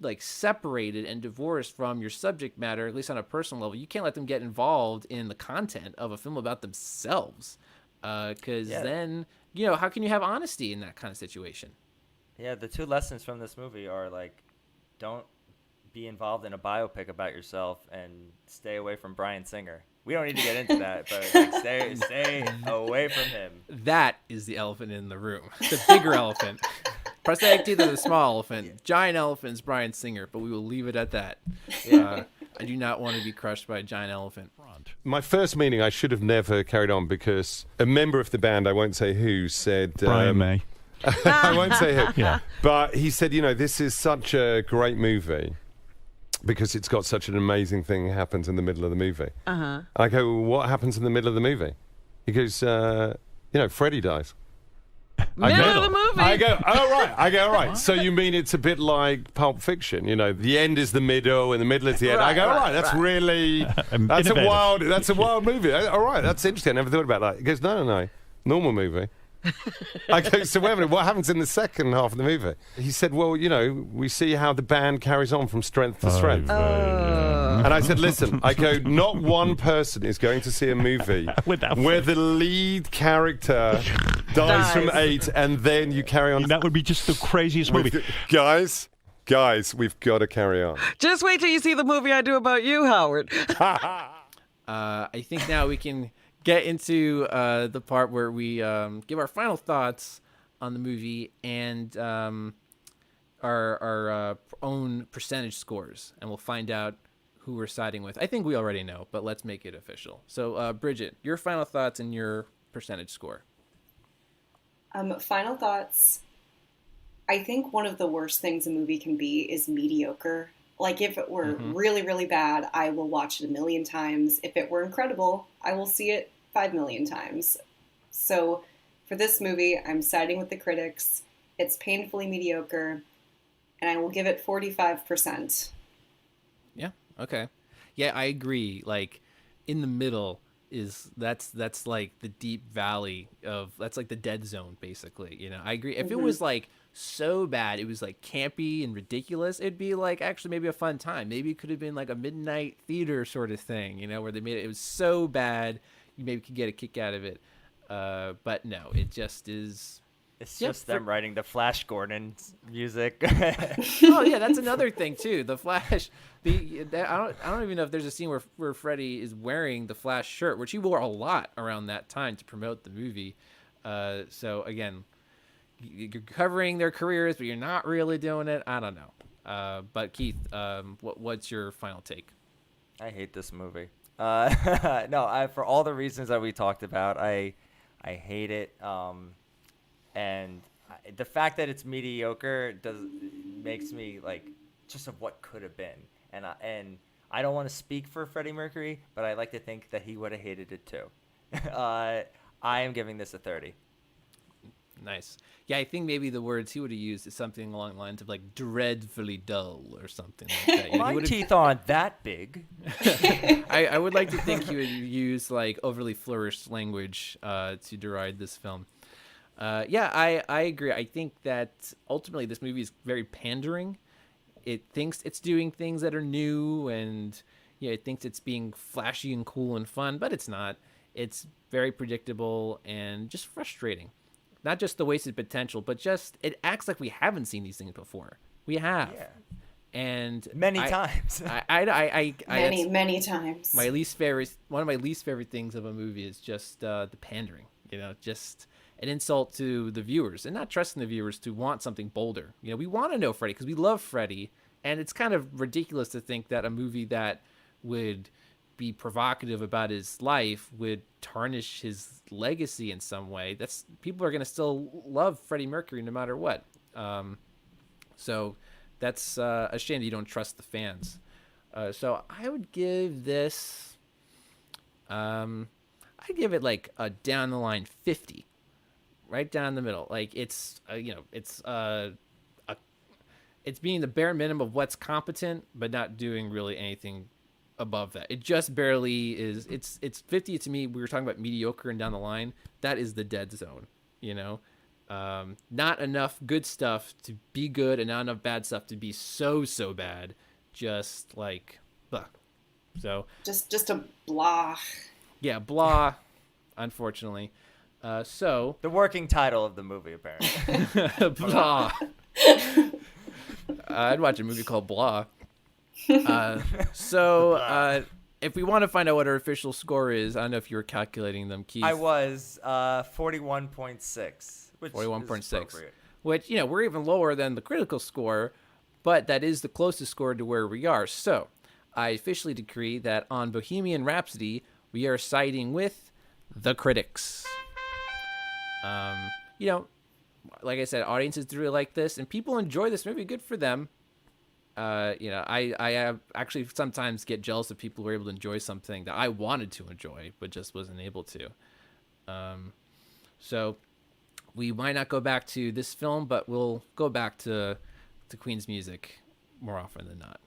like separated and divorced from your subject matter, at least on a personal level. You can't let them get involved in the content of a film about themselves, because then, you know, how can you have honesty in that kind of situation? Yeah, the two lessons from this movie are like, don't be involved in a biopic about yourself and stay away from Bryan Singer. We don't need to get into that, but like, stay away from him. That is the elephant in the room. The bigger elephant. Prosthetic teeth are the small elephant. Giant elephant is Bryan Singer, but we will leave it at that. I do not want to be crushed by a giant elephant. My first meeting, I should have never carried on because a member of the band, I won't say who, said... Brian May. I won't say who. Yeah. But he said, you know, this is such a great movie because it's got such an amazing thing happens in the middle of the movie. Uh-huh. I go, well, what happens in the middle of the movie? He goes, you know, Freddie dies. Middle of the movie. I go, oh, right. All right. So you mean it's a bit like Pulp Fiction? You know, the end is the middle and the middle is the end. I go, all right, that's really... That's a wild movie. All right, that's interesting. I never thought about that. He goes, no. Normal movie. I go, so wait a minute, what happens in the second half of the movie? He said, well, you know, we see how the band carries on from strength to strength. And I said, listen, I go, not one person is going to see a movie where the lead character dies from AIDS and then you carry on. That would be just the craziest movie. Guys, we've got to carry on. Just wait till you see the movie I do about you, Howard. I think now we can get into the part where we give our final thoughts on the movie and our own percentage scores, and we'll find out who we're siding with. I think we already know, but let's make it official. So, Bridget, your final thoughts and your percentage score. Final thoughts. I think one of the worst things a movie can be is mediocre. Like, if it were really, really bad, I will watch it 1,000,000 times. If it were incredible, I will see it 5,000,000 times. So for this movie, I'm siding with the critics. It's painfully mediocre, and I will give it 45%. Yeah. Okay. Yeah, I agree. Like, in the middle that's like the deep valley that's like the dead zone, basically. You know, I agree. If it was like so bad, it was like campy and ridiculous, it'd be like actually maybe a fun time. Maybe it could have been like a midnight theater sort of thing, you know, where they made it was so bad you maybe could get a kick out of it. But no, it just is. It's just them writing the Flash Gordon's music. Oh yeah, that's another thing too. The Flash. I don't even know if there's a scene where Freddie is wearing the Flash shirt, which he wore a lot around that time to promote the movie. So again, you're covering their careers, but you're not really doing it. I don't know. But Keith, what's your final take? I hate this movie. No, for all the reasons that we talked about, I hate it. And the fact that it's mediocre makes me like just of what could have been. And I don't want to speak for Freddie Mercury, but I like to think that he would have hated it too. I am giving this a 30. Nice. Yeah, I think maybe the words he would have used is something along the lines of like dreadfully dull or something like that. You know, My teeth aren't that big. I would like to think he would use like overly flourished language to deride this film. Yeah, I agree. I think that ultimately this movie is very pandering. It thinks it's doing things that are new, and it thinks it's being flashy and cool and fun, but it's not. It's very predictable and just frustrating. Not just the wasted potential, but just it acts like we haven't seen these things before. We have. Yeah. And many times. Many times. One of my least favorite things of a movie is just the pandering. You know, just an insult to the viewers and not trusting the viewers to want something bolder. You know, we want to know Freddie because we love Freddie, and it's kind of ridiculous to think that a movie that would be provocative about his life would tarnish his legacy in some way. People are going to still love Freddie Mercury no matter what. So that's a shame that you don't trust the fans. So I would give this, I'd give it like a down the line 50. Right down the middle. Like it's it's being the bare minimum of what's competent, but not doing really anything above that. It just barely is. It's 50 to me. We were talking about mediocre and down the line. That is the dead zone. You know, not enough good stuff to be good, and not enough bad stuff to be so bad. Just like blah. So just a blah. Yeah, blah. Unfortunately. So the working title of the movie, apparently. Blah. I'd watch a movie called Blah. If we want to find out what our official score is, I don't know if you were calculating them, Keith. I was 41.6. 41.6. Which, we're even lower than the critical score, but that is the closest score to where we are. So I officially decree that on Bohemian Rhapsody, we are siding with the critics. Like I said, audiences really like this, and people enjoy this movie. Good for them. I actually sometimes get jealous of people who are able to enjoy something that I wanted to enjoy, but just wasn't able to. So we might not go back to this film, but we'll go back to Queen's music more often than not.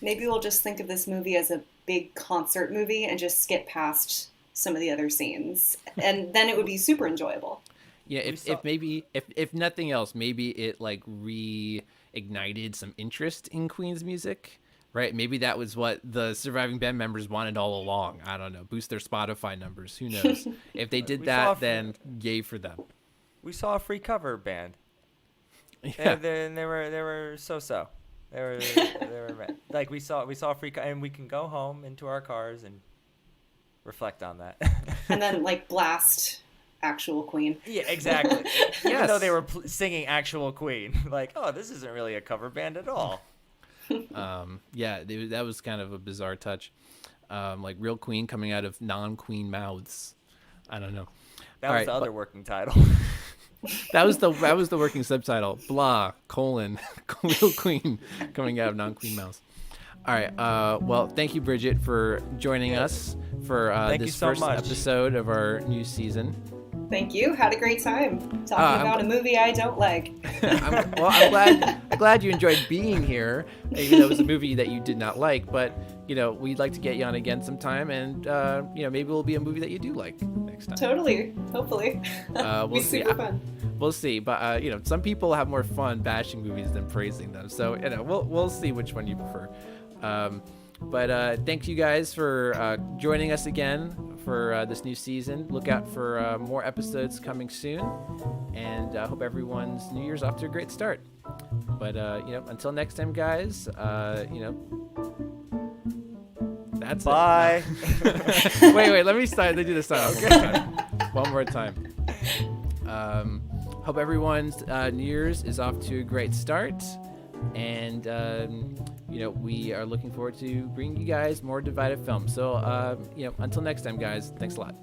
Maybe we'll just think of this movie as a big concert movie and just skip past some of the other scenes, and then it would be super enjoyable. Yeah, if nothing else, maybe it like reignited some interest in Queen's music, right? Maybe that was what the surviving band members wanted all along. I don't know, boost their Spotify numbers. Who knows? If they did that, then yay for them. We saw a free cover band. Yeah, and they were so. They were like we saw a free and we can go home into our cars and reflect on that. And then like blast actual Queen. Yeah, exactly. Even though they were singing actual Queen, like, oh, this isn't really a cover band at all. That was kind of a bizarre touch. Like real Queen coming out of non-Queen mouths. I don't know. That was the other working title. That was the working subtitle. Blah, : Real Queen coming out of non-Queen mouths. All right. Well, thank you, Bridget, for joining us for this first episode of our new season. Thank you. Had a great time talking about a movie I don't like. I'm glad you enjoyed being here, even though it was a movie that you did not like. But we'd like to get you on again sometime, and maybe it'll be a movie that you do like next time. Totally. Hopefully. We'll see. Super fun. We'll see. But some people have more fun bashing movies than praising them. So we'll see which one you prefer. But thank you guys for joining us again for this new season. Look out for more episodes coming soon, and hope everyone's New Year's off to a great start. But until next time, guys, that's bye. It. wait, let me start. They do this time. Okay. One more time. Hope everyone's New Year's is off to a great start, and we are looking forward to bringing you guys more divided films. So until next time, guys, thanks a lot.